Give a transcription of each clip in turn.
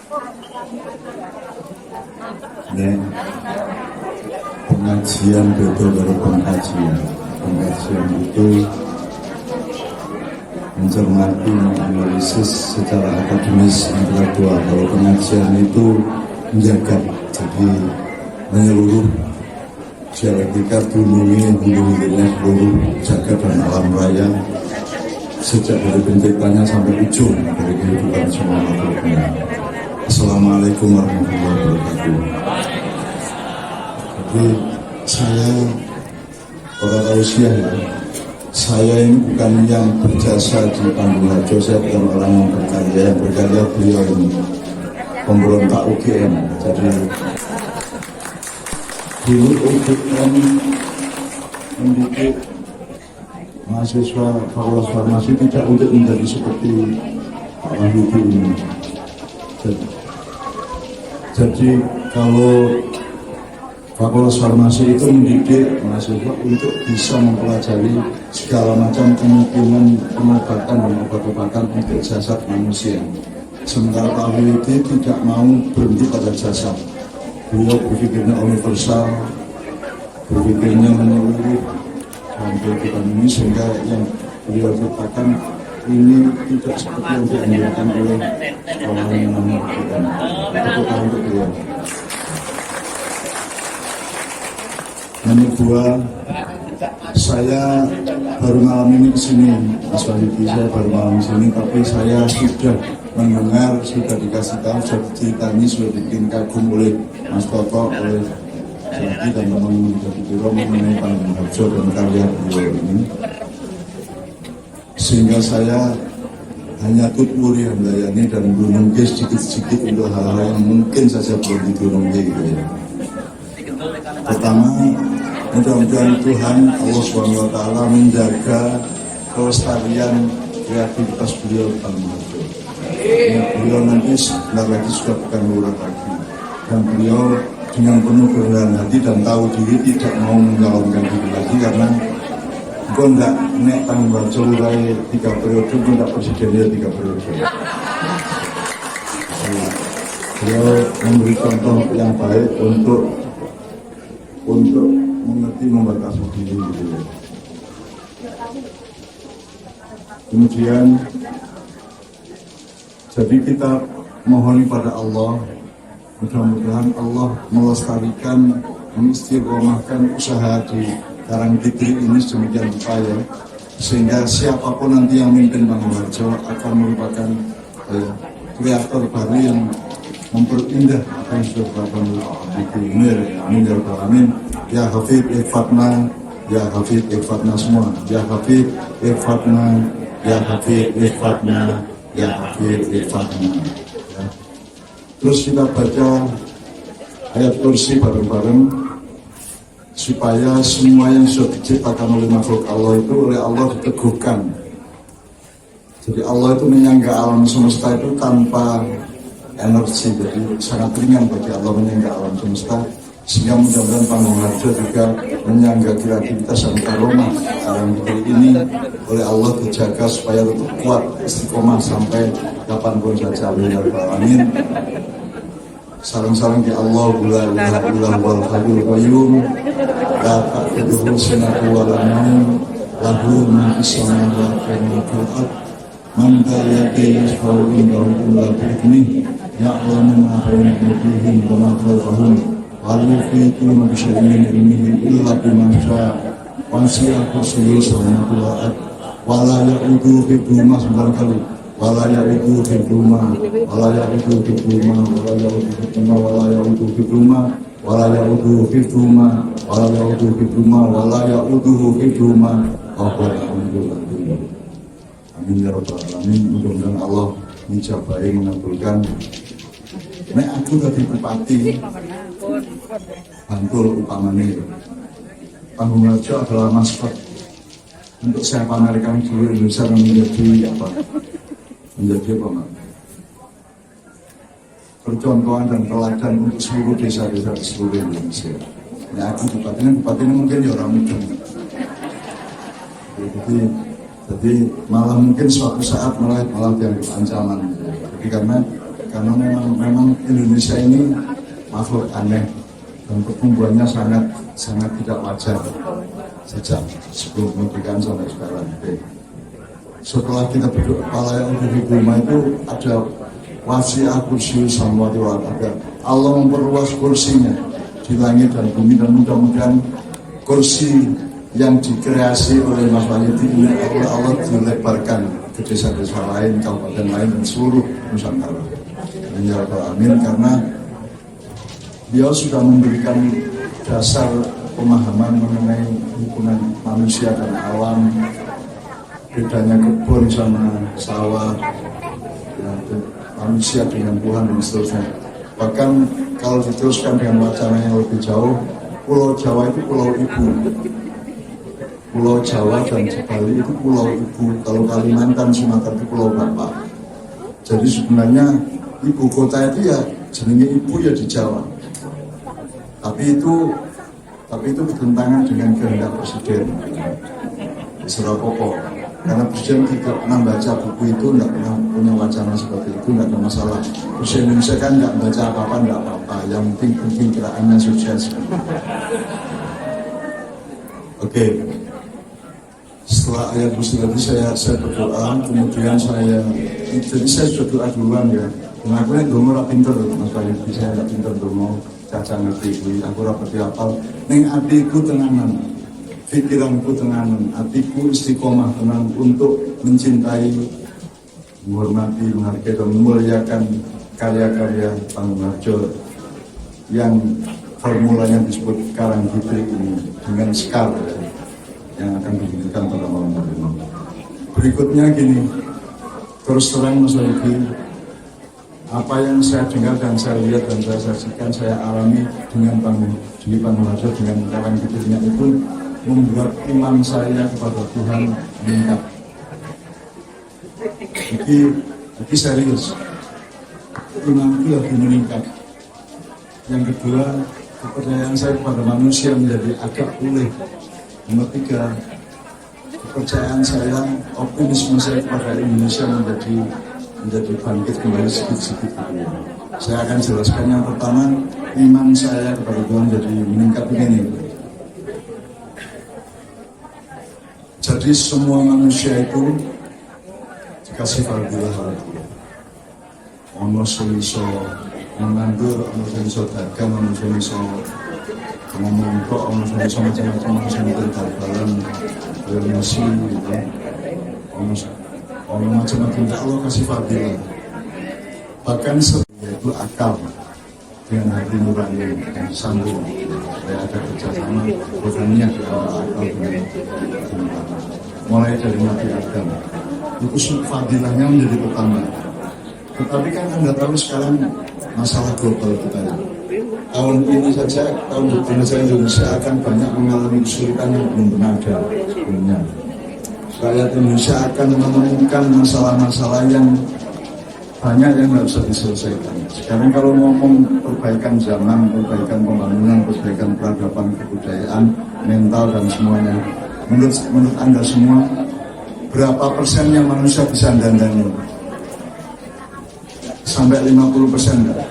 Ya, pengajian betul dari pengajian. Pengajian itu mencermati, menganalisis secara akademis intelektual. Kalau pengajian itu menjaga, jadi menyeluruh dialektika dunungi hulu-hulunya seluruh jagat dan alam raya, sejak dari penciptanya sampai ujung dari kehidupan semua makhluknya. Assalamualaikum warahmatullahi wabarakatuh. Jadi saya orang Ausia ya. Saya ini bukan yang berjasa di Panggung Harjo, saya bukan orang yang berkarya. Yang berkarya beliau ini pemberontak UGM. Jadi dulu UGM mendidik mahasiswa Fakultas Farmasi tidak untuk menjadi seperti Pak Wahyudi ini. Jadi kalau Fakultas Farmasi itu mendidik mahasiswa untuk bisa mempelajari segala macam kemungkinan pengobatan dan obat-obatan untuk jasad manusia. Sementara Pak Wahyudi tidak mau berhenti pada jasad. Beliau berpikirnya universal, berpikirnya menyeluruh dalam kehidupan ini, sehingga yang beliau ciptakan ini tidak seperti yang dianjurkan oleh orang yang namanya UGM. Tepuk tangan untuk beliau. Yang kedua, saya baru malam ini kesini, Mas Wahyudi, saya baru malam kesini, tapi saya sudah mendengar, sudah dikasih tahu, sudah diceritani, sudah bikin kagum oleh Mas Toto, oleh Jadi dan teman-teman di Biro mengenai Panggung Harjo dan karya beliau ini, sehingga saya hanya tuturi handayani dan menunggu sedikit-sedikit untuk hal-hal yang mungkin saja belum diturunkan gitu ya. Pertama, mudah-mudahan Tuhan Allah SWT menjaga kelestarian kreativitas beliau di Panggung Harjo. Beliau nanti sebentar lagi sudah bukan lurah lagi, dan beliau dengan penuh kerendahan hati dan tahu diri tidak mau mencalonkan diri lagi, karena gue enggak nek Panggung Harjo mulai 3 periode, gue enggak presidennya 3 periode. Beliau memberi contoh yang baik untuk mengerti membatasi diri gitu ya. Kemudian jadi kita mohon pada Allah, mudah-mudahan Allah melestarikan, mengistiqomahkan usaha di Karangkidri ini sedemikian rupa ya, sehingga siapapun nanti yang memimpin Panggung Harjo akan merupakan kreator baru yang memperindah apa yang sudah dilakukan di ini. Amin ya rabbal alamin. Ya Hafid Ikhfatna, ya Hafid Ikhfatna semua, ya Hafid Ikhfatna, ya Hafid Ikhfatna, ya Hafid Ikhfatna ya. Terus kita baca ayat kursi bareng-bareng, supaya semua yang sudah diciptakan oleh makhluk Allah itu oleh Allah diteguhkan. Jadi Allah itu menyangga alam semesta itu tanpa energi, jadi sangat ringan bagi Allah menyangga alam semesta, sehingga mudah-mudahan Panggung Harjo juga menyangga kreativitas dan karomah Karangkidri ini oleh Allah dijaga supaya tetap kuat istiqomah sampai kapanpun saja. Amin. Salam-salam di Allah, la ilaha illallah wal hayyul qayyum, la ta'khudhuhu sinatun wa la nawm, lahu ma fis samawati wa ma fil ardh, man dha yashfa'u indahu illa bi'idhnihi, ya'lamu ma bayna aydihim wa ma khalfahum, wa la yuhituna bi shay'in min ilmihi illa bima sha'a, wasi'a kursiyuhu samawati wal ardh, wa la ya'uduhu hifdhuhuma wala ya'uduhu hifdhuhuma, wala ya'uduhu hifdhuhuma, wala ya'uduhu hifdhuhuma, wala ya'uduhu hifdhuhuma, wala ya'uduhu hifdhuhuma, wala ya'uduhu hifdhuhuma, wala ya'uduhu hifdhuhuma. Amin ya rabbal alamin. Mudah-mudahan Allah mencapai, mengabulkan. Nek aku tadi bupati Bantul umpamanya, Panggung Harjo adalah maskot untuk saya pamerkan seluruh Indonesia menjadi apa? Menjadi apa? Percontohan dan teladan untuk seluruh desa-desa di seluruh Indonesia. Ya, aku bupati ini mungkin ya orang muda. Jadi malah mungkin suatu saat malah dianggap ancaman. Jadi karena karena memang Indonesia ini makhluk aneh dan pertumbuhannya sangat tidak wajar sejak sebelum kemerdekaan sampai sekarang. Setelah kita berdoa yang di rumah itu ada wasi'ah kursiyyus samawati wal ardh. Allah memperluas kursinya di langit dan bumi, dan mudah-mudahan kursi yang dikreasi oleh Mas Wahyudi ini Allah dilebarkan ke desa-desa lain, kabupaten lain, dan seluruh Nusantara. Ya Rabbal Alamin, karena beliau sudah memberikan dasar pemahaman mengenai hubungan manusia dan alam, bedanya kebun sama sawah, ya, manusia dengan Tuhan dan seterusnya. Bahkan kalau diteruskan dengan wacana yang lebih jauh, Pulau Jawa itu pulau ibu. Pulau Jawa dan Bali itu pulau ibu. Kalau Kalimantan, Sumatera itu pulau bapak. Jadi sebenarnya ibu kota itu ya jenenge ibu ya di Jawa. Tapi itu bertentangan dengan kehendak Presiden secara pokok. Karena Presiden tidak pernah baca buku itu, tidak pernah punya wacana seperti itu, tidak ada masalah. Presiden Indonesia kan tidak baca apa-apa, tidak apa-apa. Yang penting gerakannya sukses. Oke. Setelah ayat kursi tadi saya berdoa, kemudian saya sudah doa duluan ya. Dan aku ini doa pinter, Mas Wahyudi, saya tidak pinter doa, caca ngerti, aku rapati apal. Neng hatiku tenangan, pikiranku tenangan, hatiku istiqomah tenang untuk mencintai, menghormati, menghargai dan memuliakan karya-karya Panggung Harjo yang formulanya disebut Karang Fitri ini dengan skala yang akan diberikan pada malam hari ini. Berikutnya gini, terus terang Mas Wahyudi, apa yang saya dengar dan saya lihat dan saya saksikan, saya alami dengan Panggung Harjo dengan Karang Fitrinya itu membuat iman saya kepada Tuhan meningkat. Jadi serius, iman itu lagi meningkat. Yang kedua, kepercayaan saya kepada manusia menjadi agak pulih. Nomor 3, kepercayaan saya, optimisme saya kepada Indonesia menjadi bangkit kembali sedikit-sedikit. Saya akan jelaskan. Yang pertama, iman saya kepada Tuhan jadi meningkat begini. Jadi semua manusia itu dikasih fadilah. Ono sing iso menandur, ono sing iso dagang, ono sing iso ngomong kok, ono sing iso macam-macam, ono sing terbalan, relasi, ono macam-macam. Allah kasih fadilah. Bahkan yaitu akal dengan hati nurani yang sambung. Saya ada kerjasama bukan niat antara akal dengan mulai dari Nabi Adam. Itu fadilahnya menjadi pertama. Tetapi kan Anda tahu sekarang masalah global kita ya. Tahun ini saja, tahun depan saja Indonesia akan banyak mengalami kesulitan yang belum pernah ada sebelumnya. Rakyat Indonesia akan menemukan masalah-masalah yang banyak yang tidak bisa diselesaikan. Sekarang kalau ngomong perbaikan zaman, perbaikan pembangunan, perbaikan peradaban, kebudayaan, mental dan semuanya, menurut Anda semua, berapa persen yang manusia bisa dandani? Sampai 50% enggak?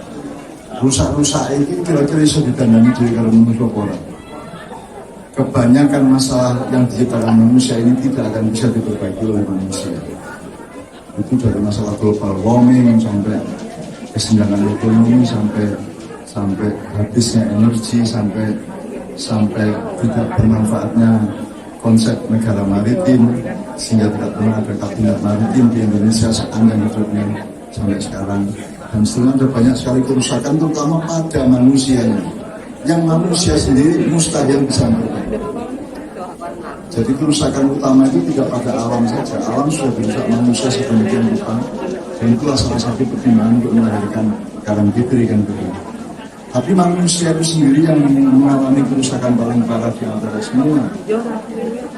Rusak-rusak itu kira-kira bisa didandani dari kalau manusia orang. Kebanyakan masalah yang diciptakan manusia ini tidak akan bisa diperbaiki oleh manusia. Itu dari masalah global warming sampai kesenjangan ekonomi, sampai habisnya energi, sampai tidak bermanfaatnya konsep negara maritim, sehingga tidak pernah ada kabinet maritim di Indonesia sepanjang hidupnya sampai sekarang. Dan setelah ada banyak sekali kerusakan, terutama pada manusianya, yang manusia sendiri mustahil bisa memperbaiki. Jadi kerusakan utama itu tidak pada alam saja. Alam sudah dirusak manusia sedemikian rupa, dan itulah salah satu pertimbangan untuk melahirkan Karang Fitri kan begitu. Tapi manusia itu sendiri yang mengalami kerusakan paling parah di antara semua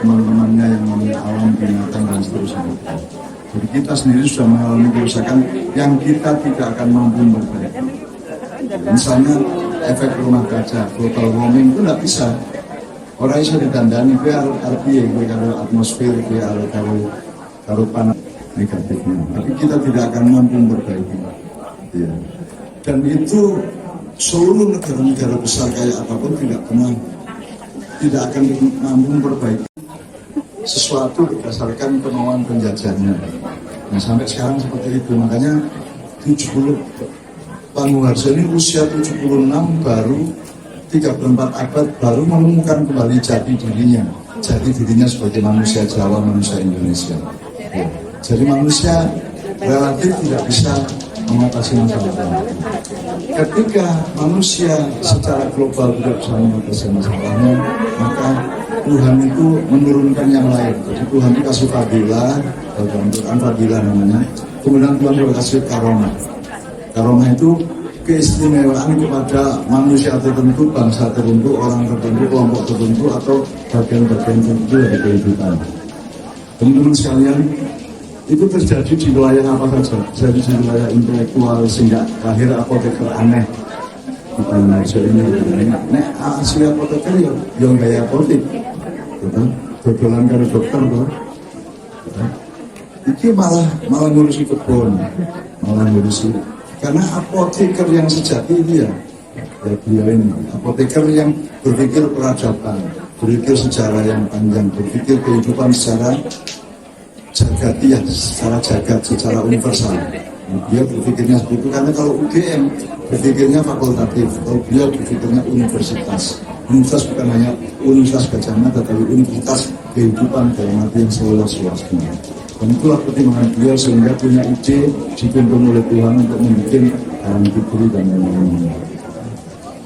teman-temannya yang namanya alam, binatang dan seterusnya. Jadi kita sendiri sudah mengalami kerusakan yang kita tidak akan mampu memperbaiki. Misalnya efek rumah kaca, global warming itu tidak bisa. Orang bisa ditandani, gue kalau atmosfer, kalau panas negatifnya. Tapi kita tidak akan mampu memperbaiki. Ya. Dan itu seluruh negara-negara besar kayak apapun tidak akan mampu memperbaiki sesuatu berdasarkan kemauan penjajahnya. Nah, sampai sekarang seperti itu. Makanya 70 Pak Muharso ini usia 76 baru 34 abad baru menemukan kembali jati dirinya sebagai manusia Jawa, manusia Indonesia. Ya. Jadi manusia relatif tidak bisa mengatasi masalah. Ketika manusia secara global tidak bisa mengatasi masalahnya, maka Tuhan itu menurunkan yang lain. Jadi Tuhan itu kasih fadilah, dalam Quran fadilah namanya. Kemudian Tuhan juga kasih karomah. Karomah itu keistimewaan kepada manusia tertentu, bangsa tertentu, orang tertentu, kelompok tertentu, atau bagian-bagian tertentu dari kehidupan. Teman-teman sekalian, itu terjadi di wilayah apa saja? Jadi di wilayah intelektual sehingga akhir apoteker aneh. Kita Indonesia ini, asli apoteker yang gaya apotek, dodolan karo dokter tuh. Itu malah ngurusi kebun, malah ngurusi. Karena apoteker yang sejati dia, ya beliau ini apoteker yang berpikir peradaban, berpikir sejarah yang panjang, berpikir kehidupan secara jagatiah, secara jagat, secara universal. Dia berpikirnya seperti itu karena kalau UGM berpikirnya fakultatif, kalau beliau berpikirnya universitas. Universitas bukan hanya Universitas Gadjah Mada, tapi universitas kehidupan dalam arti yang seluas-luasnya. Dan itulah pertimbangan beliau sehingga punya ide dipimpin oleh Tuhan untuk membuat alam fikri dan lain-lain.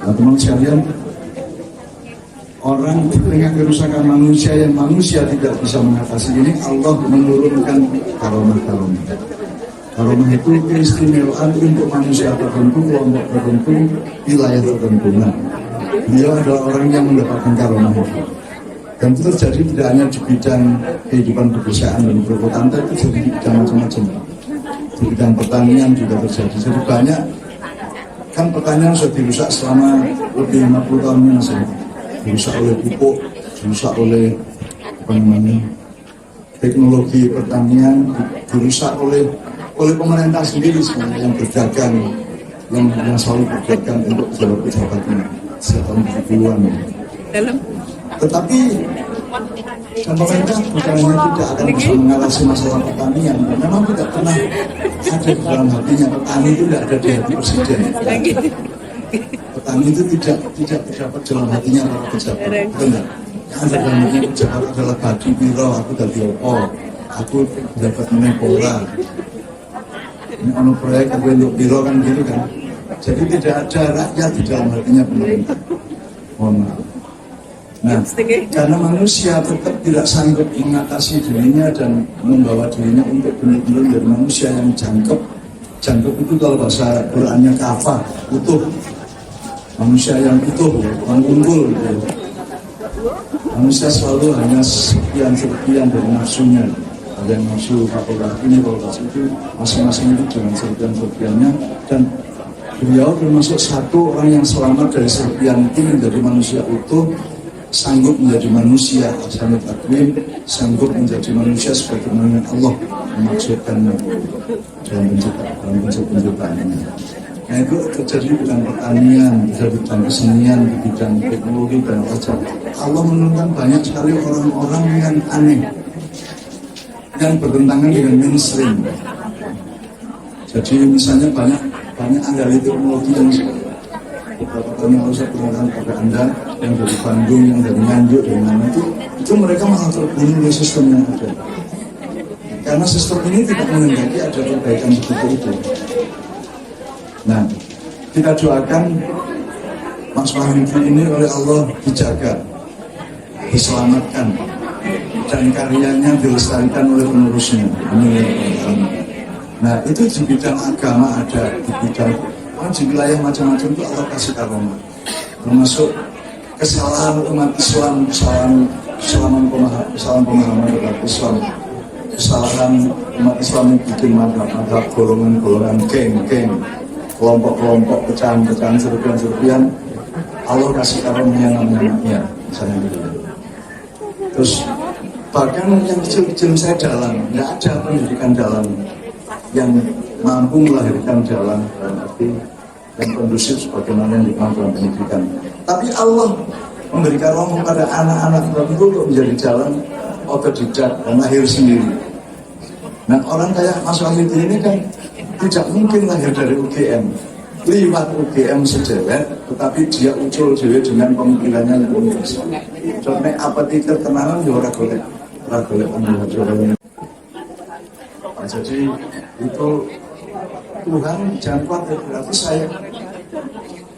Nah, teman sekalian, orang di tengah kerusakan manusia yang manusia tidak bisa mengatasi ini, Allah menurunkan karomah-karomah. Karomah itu keistimewaan untuk manusia tertentu, kelompok tertentu, wilayah tertentu. Nah, beliau adalah orang yang mendapatkan karomah itu. Dan itu terjadi tidak hanya di bidang kehidupan pedesaan dan perkotaan, tapi itu jadi di bidang macam-macam. Di bidang pertanian juga terjadi. Jadi banyak, kan pertanian sudah dirusak selama lebih 50 tahun ini, dirusak oleh pupuk, dirusak oleh teknologi pertanian, dirusak oleh pemerintah sendiri sebenarnya yang berdagang, yang selalu berdagang untuk pejabat-pejabatnya setahun 70-an. Tetapi dan pemerintah bukan hanya tidak akan bisa mengatasi masalah pertanian, memang tidak pernah ada di dalam hatinya. Petani itu tidak ada di hati presiden. Petani itu tidak terdapat dalam hatinya para pejabat. Benar. Yang ada dalam hatinya pejabat adalah badi biro, aku dari opo, aku dapat menepora. Ini ono proyek aku untuk biro kan gitu kan. Jadi tidak ada rakyat di dalam hatinya pemerintah. Mohon maaf. Nah, karena manusia tetap tidak sanggup mengatasi dirinya dan membawa dirinya untuk benar-benar menjadi manusia yang jangkep. Jangkep itu kalau bahasa Qurannya kafah, utuh. Manusia yang utuh, yang unggul. Ya. Manusia selalu hanya sekian dari nafsunya. Ada yang nafsu fakultatif ini, fakultas itu, masing-masing itu dengan serpian-serpiannya. Dan beliau termasuk satu orang yang selamat dari serpian itu menjadi manusia utuh, sanggup menjadi manusia Ahsanul Taqwim, sanggup menjadi manusia sebagaimana Allah memaksudkan dalam penciptaannya. Nah, itu terjadi di bidang pertanian, terjadi di bidang kesenian, di bidang teknologi dan apa. Allah menurunkan banyak sekali orang-orang yang aneh, yang bertentangan dengan mainstream. Jadi misalnya banyak ahli teknologi yang beberapa tahun yang lalu saya pernah kepada Anda yang dari Bandung, yang dari Nganjuk, dari mana itu mereka malah terbunuh oleh sistem yang ada. Karena sistem ini tidak menghendaki ada perbaikan seperti itu. Nah, kita doakan Mas Mahmudi ini oleh Allah dijaga, diselamatkan, dan karyanya dilestarikan oleh penerusnya. Nah, itu di bidang agama ada, di bidang di wilayah macam-macam itu Allah kasih karomah. Termasuk kesalahan umat Islam, kesalahan pemahaman terhadap Islam, kesalahan umat Islam yang bikin madhab golongan-golongan, geng, kelompok-kelompok, pecahan-pecahan, serpian-serpian. Allah kasih karomahnya namanya, misalnya gitu. Terus bahkan yang kecil-kecil saya dalam, nggak ada pendidikan dalam yang mampu melahirkan jalan dalam arti yang kondusif sebagaimana yang dikenal dalam pendidikan. Tapi Allah memberikan ruang kepada anak-anak tertentu untuk menjadi jalan otodidak dan lahir sendiri. Nah, orang kayak Mas Wahid ini kan tidak mungkin lahir dari UGM, lewat UGM sejawat, tetapi dia ucul dewe dengan pemikirannya yang unik. Contohnya apa tidak kenalan ya orang golek ini. Jadi itu Tuhan jangan khawatir, berarti saya.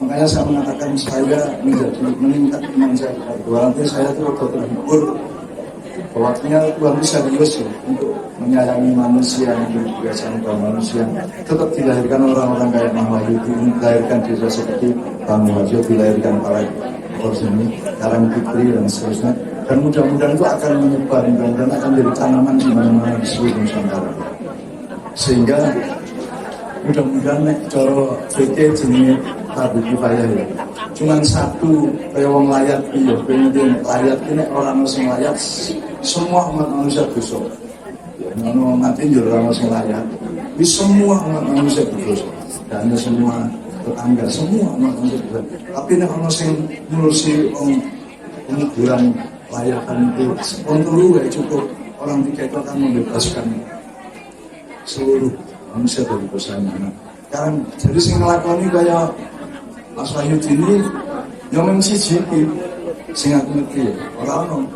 Makanya saya mengatakan saya menjadi meningkat iman saya. Berarti saya itu waktu terhibur waktunya Tuhan bisa serius ya, untuk menyayangi manusia, membiasakan kaum manusia. Tetap dilahirkan orang-orang kayak Mahwahyudi, dilahirkan desa seperti Bang Muhajir, dilahirkan para Korsini, Karang Fikri dan seterusnya. Dan mudah-mudahan itu akan menyebar dan akan menjadi tanaman di mana-mana di seluruh Nusantara. Sehingga mudah-mudahan cara fikih jenis Fardu Kifayah ya. Cuman satu kayak wong layat iya, pengen layat ini orang sing layat semua umat manusia dosa. Ya, nono mati yo orang sing layat. Di semua umat manusia berdosa. Dan semua tetangga semua umat manusia berdosa. Tapi nek ono sing ngurusi penguburan layakan itu kontrol ya cukup orang tiga itu akan membebaskan seluruh manusia dari dosanya. Kan jadi sing nglakoni kaya Mas Wahyu ini yang siji sing aku ngerti ya ora ono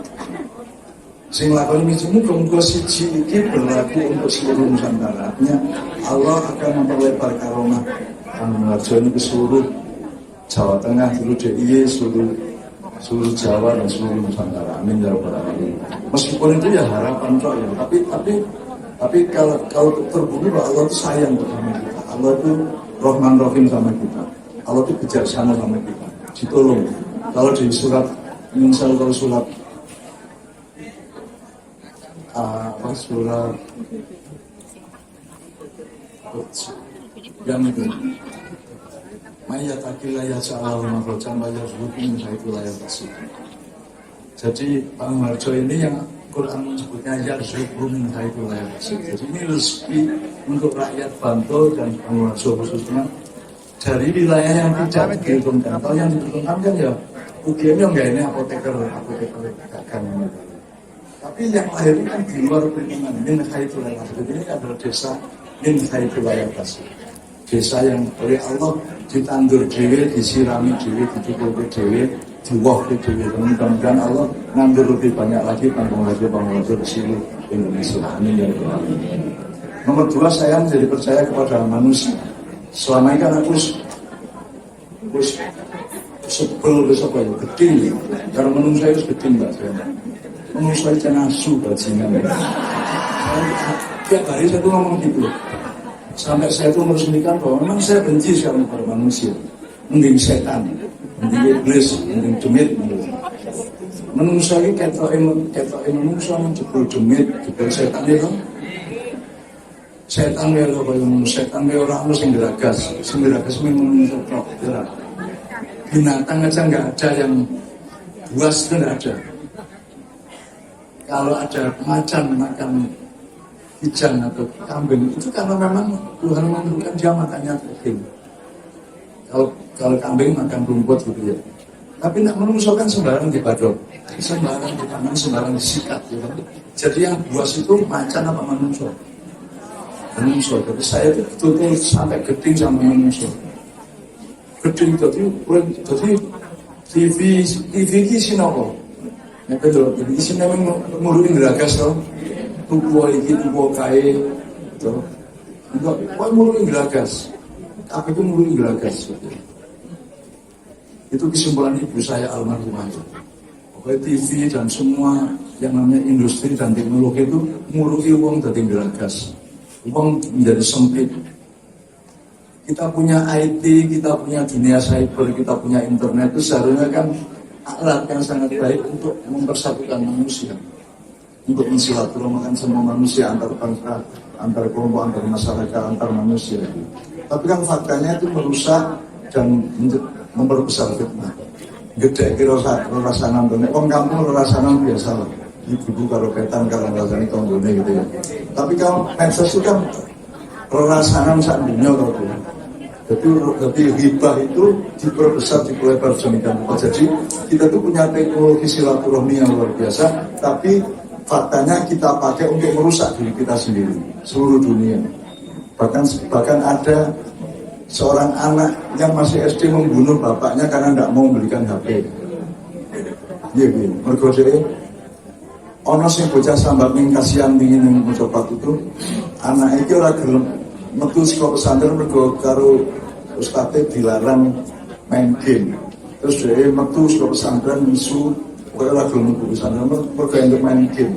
sing nglakoni muga-muga siji iki berlaku untuk seluruh Nusantara. Artinya Allah akan memperlebar karomah Kang Harjo ini ke seluruh Jawa Tengah, seluruh DIY, seluruh Jawa dan seluruh Nusantara. Amin ya rabbal alamin. Meskipun itu ya harapan kok ya, tapi kalau terbukti bahwa Allah itu sayang sama kita, Allah itu Rahman Rahim sama kita, Allah itu bijaksana sama kita, ditolong. Kalau di surat, misal kalau surat surat yang itu Mayyatakillah ya ja'alahu makhrajan wa yarzuqhu min haitsu la yahtasib. Jadi Pak Harjo ini yang Quran menyebutnya yarzuqhu min haitsu la yahtasib. Jadi ini rezeki untuk rakyat Bantul dan Pak Harjo khususnya dari wilayah yang tidak diperhitungkan. Kalau yang diperhitungkan kan ya UGM yang enggak ini apoteker dagang. Tapi yang lahir ini kan di luar perhitungan. Min haitsu la yahtasib. Ini adalah desa min haitsu la yahtasib. Desa yang oleh Allah ditandur dewe, disirami dewe, dicukupi dewe, diwahki dewe. Mudah-mudahan Allah nandur lebih banyak lagi panggung-panggung di seluruh Indonesia. Amin ya rabbal alamin. Nomor 2, saya menjadi percaya kepada manusia. Selama ini kan aku sebel besok ya, geding. Karena manusia itu geding mbak saya. Manusia itu nasu bajingan. Tiap hari saya tuh ngomong gitu. Sampai saya itu meresmikan bahwa memang saya benci sekali pada manusia. Mending setan, mending iblis, mending demit. Manusia ini ketok manusia menjebol demit, jebol setan itu. Setan ya loh, setan ya orang sing geragas manusia tok. Binatang aja nggak ada yang buas, itu nggak ada. Kalau ada macan makan ijan atau kambing itu karena memang Tuhan menentukan dia makannya daging. Kalau kambing makan rumput gitu ya. Tapi nak manusia kan sembarang dibadok, sembarang ditanam, sembarang disikat gitu. Jadi yang buas itu macan apa manusia? Manusia. Jadi saya itu betul-betul sampai geding sama manusia. Geding jadi TV ini sinopo. Ya betul. Jadi sini memang ngurusin geragas loh. Tubuh iki tubuh kae to enggak kok mulu geragas tapi itu mulu geragas itu kesimpulan ibu saya almarhumah itu pokoknya TV dan semua yang namanya industri dan teknologi itu muluki uang dari geragas uang menjadi sempit. Kita punya IT, kita punya dunia cyber, kita punya internet itu seharusnya kan alat yang sangat baik untuk mempersatukan manusia, untuk mensilaturahmikan semua manusia antar bangsa, antar kelompok, antar masyarakat, antar manusia. Tapi kan faktanya itu merusak dan memperbesar fitnah. Gede kira rasanan tuh, orang kampung rasanan biasa lah. Ibu-ibu kalau ketan kalau rasanya tonggolnya gitu ya. Tapi kalau medsos itu kan Rerasanan saat dunia kalau jadi hibah itu diperbesar, diperlebar demikian rupa. Jadi kita tuh punya teknologi silaturahmi yang luar biasa, tapi faktanya kita pakai untuk merusak diri kita sendiri, seluruh dunia. Bahkan ada seorang anak yang masih SD membunuh bapaknya karena tidak mau membelikan HP. Iya, mergodai. Ono sing bocah sambat ning kasihan dingin yang mencoba itu, anak itu ora gelem metu saka pesantren mergo karo ustadz dilarang main game. Terus dia metu saka pesantren misu koyo ora gelem metu pesantren mergo untuk main game.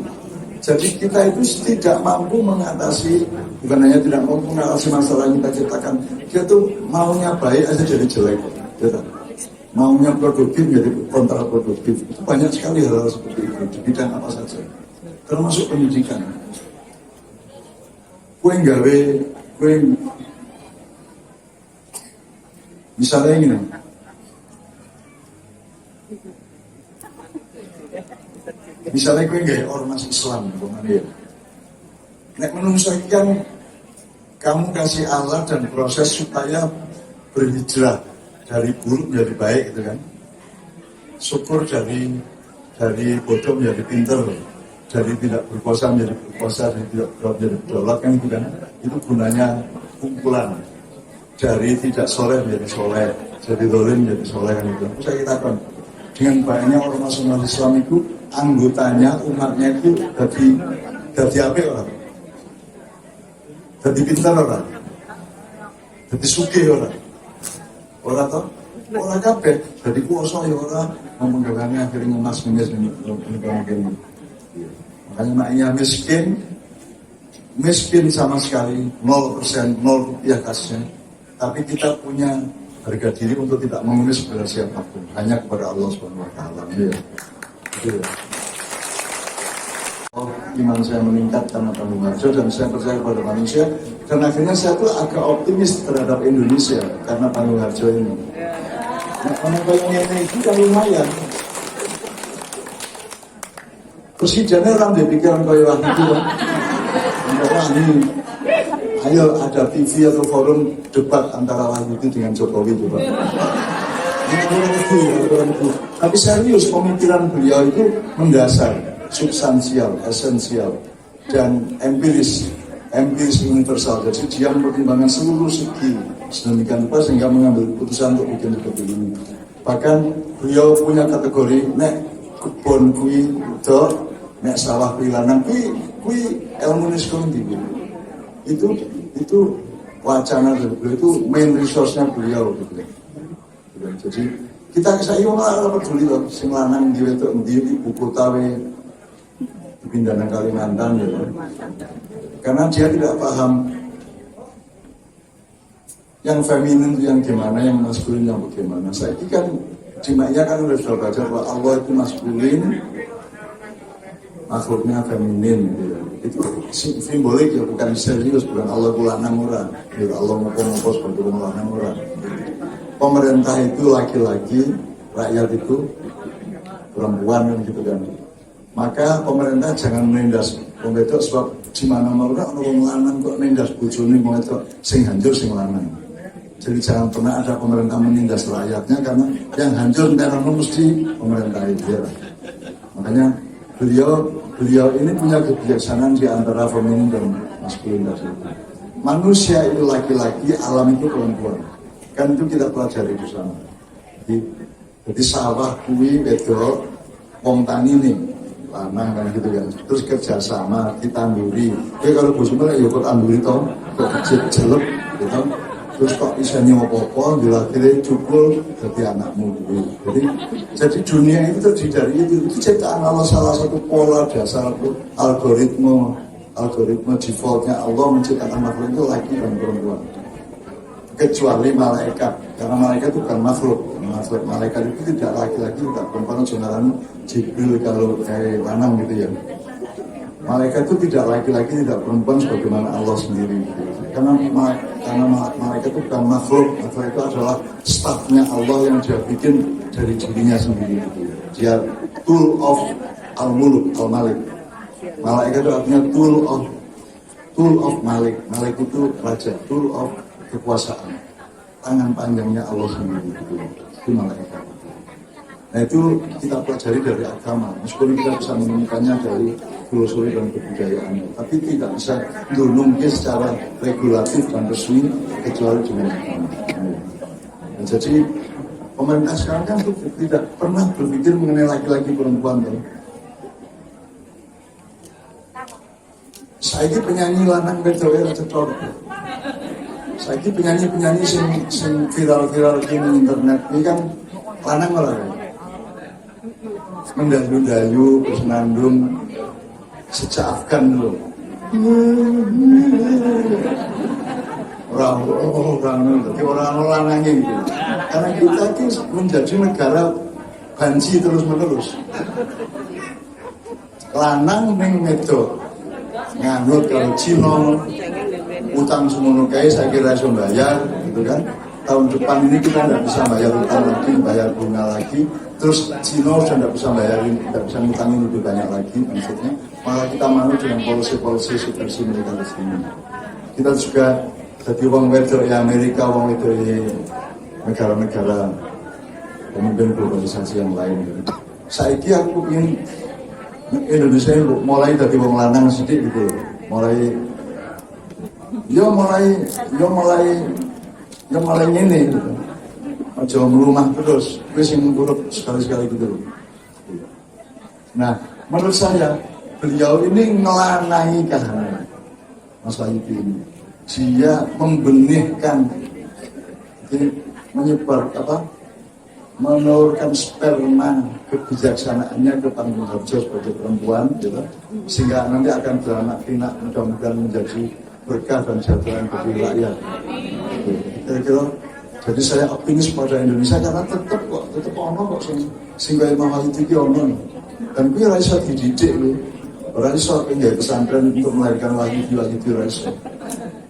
Jadi kita itu tidak mampu mengatasi, bukan hanya tidak mampu mengatasi masalah yang kita ciptakan, kita tuh maunya baik aja jadi jelek, gitu. Maunya produktif jadi kontraproduktif. Itu banyak sekali hal-hal seperti itu di bidang apa saja, termasuk pendidikan. Kue nggawe, kue misalnya ini, misalnya kue nggawe ormas Islam, ya. Nek menungsoikan kamu kasih alat dan proses supaya berhijrah dari buruk menjadi baik, gitu kan. Syukur dari bodoh menjadi pinter, dari tidak berkuasa menjadi berkuasa, dari tidak menjadi berdaulat, kan gitu kan. Itu gunanya kumpulan. Dari tidak soleh menjadi soleh, jadi dolim menjadi soleh, kan gitu. Terus saya katakan, dengan banyaknya ormas Islam itu, anggotanya, umatnya itu jadi apa orang? Jadi pintar orang? Jadi sugih orang? Orang toh, orang kabeh, jadi kuasa ya orang memegangnya akhirnya ngemis ini. Makanya maknya miskin sama sekali 0%, 0 rupiah kasnya. Tapi kita punya harga diri untuk tidak mengemis kepada siapapun, hanya kepada Allah SWT. Ya. Gitu. Iman saya meningkat karena Bandung Harjo dan saya percaya kepada manusia, dan akhirnya saya tuh agak optimis terhadap Indonesia karena Bandung Harjo ini. Nah, kalau itu kan lumayan. Presidennya orang dipikiran kayak waktu itu kan. Wah ini, ayo ada TV atau forum debat antara Wahyudi dengan Jokowi coba. Tapi serius pemikiran beliau itu mendasar, substansial, esensial, dan empiris universal. Jadi dia mempertimbangkan seluruh segi sedemikian rupa sehingga mengambil keputusan untuk bikin seperti ini. Bahkan beliau punya kategori nek kebon kui do, nek sawah kui lanang kui ilmu niskonti. Itu wacana dari beliau, itu main resource-nya beliau gitu. Jadi kita saya malah peduli loh, sing lanang di wedok di ibu kota pindah ke Kalimantan gitu. Karena dia tidak paham yang feminin itu yang gimana, yang maskulin yang bagaimana. Saya ini kan jimaknya kan udah sudah baca bahwa Allah itu maskulin, makhluknya feminin gitu. Itu simbolik ya, bukan serius, bukan Allah itu lanang ora. Gitu. Allah ngopo-ngopo seperti lanang ora. Pemerintah itu laki-laki, rakyat itu perempuan kan gitu kan. Maka pemerintah jangan menindas wong wedok, sebab di mana-mana ono wong lanang kok nindas bojone wong wedok sing hancur sing lanang. Jadi jangan pernah ada pemerintah menindas rakyatnya, karena yang hancur karena mesti pemerintah itu ya. Makanya beliau ini punya kebijaksanaan di antara feminin dan maskulin tadi. Manusia itu laki-laki, alam itu perempuan. Kan itu kita pelajari di sana. Jadi sawah kuwi wedok, wong tani nih lanang kan gitu kan. Terus kerjasama ditanduri. Kalau bojomu ya kok tanduri toh, kok jelek gitu. Terus kok isanya apa-apa, dilakire cukul jadi anakmu gitu. Jadi dunia itu terdiri dari itu ciptaan Allah, salah satu pola dasar algoritma defaultnya Allah menciptakan makhluk itu laki dan perempuan. Kecuali malaikat, karena malaikat itu bukan makhluk. Malaikat itu tidak laki-laki, tidak perempuan. Jangan Jibril kalau kayak lanang gitu ya. Malaikat itu tidak laki-laki, tidak perempuan sebagaimana Allah sendiri. Karena malaikat itu bukan makhluk. Makhluk itu adalah stafnya Allah yang dia bikin dari dirinya sendiri. Dia tool of al-muluk, al-malik. Malaikat itu artinya tool of tool of Malik. Malik itu raja, tool of kekuasaan. Tangan panjangnya Allah sendiri itu malaikat. Nah itu kita pelajari dari agama, meskipun kita bisa menemukannya dari filosofi dan kebudayaan, tapi tidak bisa dilunungkan secara regulatif dan resmi kecuali dengan agama. Nah, jadi pemerintah sekarang kan tidak pernah berpikir mengenai laki-laki perempuan. Ya. Saya ini penyanyi lanang betul cocok. Saya ini penyanyi sing viral di internet ini kan lanang malah. Mendayu-dayu, bersenandung sejak Afgan dulu. Orang lanangin gitu. Karena kita ini menjadi negara banci terus-menerus. Lanang ning medok nganut kalau Cina utang semono kae saya kira iso bayar gitu kan. Tahun depan ini kita tidak bisa bayar utang lagi, bayar bunga lagi. Terus Cina sudah tidak bisa bayarin, tidak bisa ngutangin lebih banyak lagi maksudnya. Malah kita mau dengan polisi-polisi subversi mereka di sini. Kita juga jadi wong wedok ya Amerika, wong wedok ya negara-negara pemimpin globalisasi yang lain. Gitu. Saiki aku ingin Indonesia mulai dari wong lanang sedikit gitu, mulai ini gitu. Aja merumah terus, wis sing buruk sekali-sekali gitu. Nah, menurut saya beliau ini ngelanai kahanan Mas Wahyudi ini. Dia membenihkan, menurunkan sperma kebijaksanaannya ke Panggung Harjo sebagai perempuan, gitu. Sehingga nanti akan beranak pinak mudah-mudahan menjadi berkah dan kesejahteraan bagi rakyat. Kira-kira. Jadi saya optimis pada Indonesia karena tetap ono kok sing kaya Mas Wahyudi iki ono. Dan kuwi ora iso dididik lho. Ora iso nggawe pesantren untuk melahirkan Wahyudi ora iso.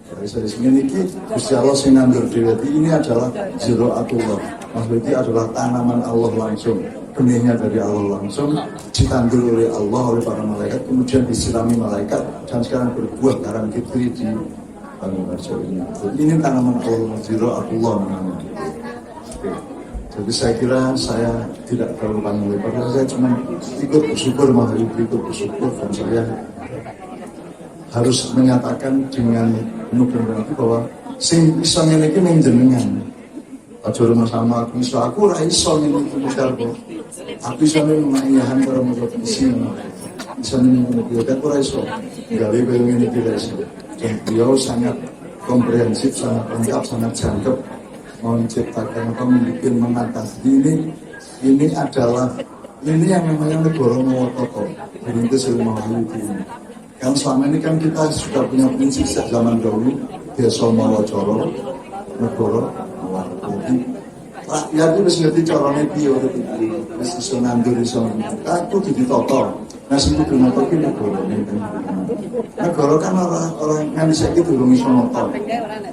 Ora iso ngene iki Gusti Allah sing nandur dhewe. Ini adalah ziraatullah. Mas Wahyudi adalah tanaman Allah langsung. Benihnya dari Allah langsung ditandur oleh Allah, oleh para malaikat, kemudian disirami malaikat dan sekarang berbuah karang fitri di ini tanaman Allah, ziraatullah namanya. Jadi saya kira saya tidak terlalu panjang lebar, saya cuma ikut bersyukur, ikut bersyukur, dan saya harus menyatakan dengan penuh hati bahwa sing iso ngene iki ning jenengan. Aja rumah sama aku ora iso ngene iki kok. Aku iso mengayahan karo motivasi. Iso ngene iki ora iso. Gawe koyo ngene iki ora iso. Dan beliau sangat komprehensif, sangat lengkap, sangat jangkep menciptakan atau membuat mengatasi ini adalah yang namanya negara Mawatoko berintis ilmu Wahyudi ini. Kan selama ini kan kita sudah punya prinsip sejak zaman dahulu desa Mawacoro negara Mawatoko. Rakyat itu bisa ngerti caranya piye wis iso nandur iso aku ditata. Nah sing kudu nata ki negara. Negara kan orang nganti saiki durung iso nata.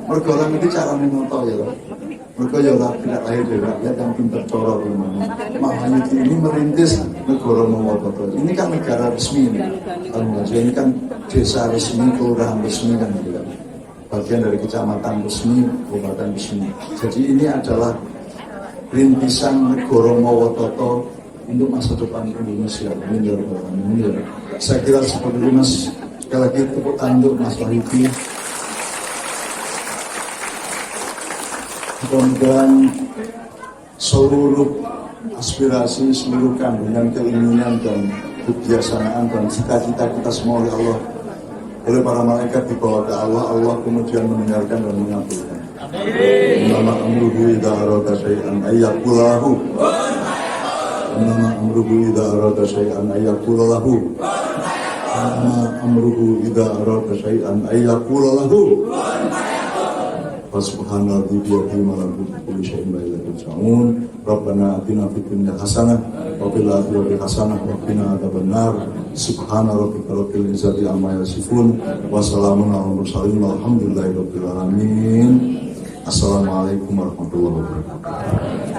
Mergo ora ngerti carane nata ya. Mergo ya ora tidak lahir dari rakyat yang pintar cara gimana. Makanya ini merintis negara Mawatoko. Ini kan negara resmi ini. Ini kan desa resmi, kelurahan resmi kan gitu. Bagian dari kecamatan resmi, kabupaten resmi. Jadi ini adalah rintisan negara Mawatoko untuk masa depan Indonesia. Ini saya kira seperti itu Mas. Sekali lagi tepuk tangan untuk Mas Wahyudi. Mudah-mudahan seluruh aspirasi, seluruh kandungan keinginan dan kebiasaan dan cita-cita kita semua oleh Allah, oleh para malaikat dibawa ke Allah, Allah kemudian mendengarkan dan mengabulkan. Nama amruhu idza arada syai'an ayyaqulu. Nama amruhu idza arada syai'an ayyaqulu lahu. Nama amruhu idza arada syai'an ayyaqulu lahu. Subhanallah biyadihi malakutu kulli syai'in wa ilaihi turja'un. Rabbana atina fid dunya hasanah wa fil akhirati hasanah wa qina adzabannar. Subhana rabbika rabbil izzati amma yasifun wa salamun alal mursalin walhamdulillahi rabbil alamin. Assalamualaikum warahmatullahi wabarakatuh.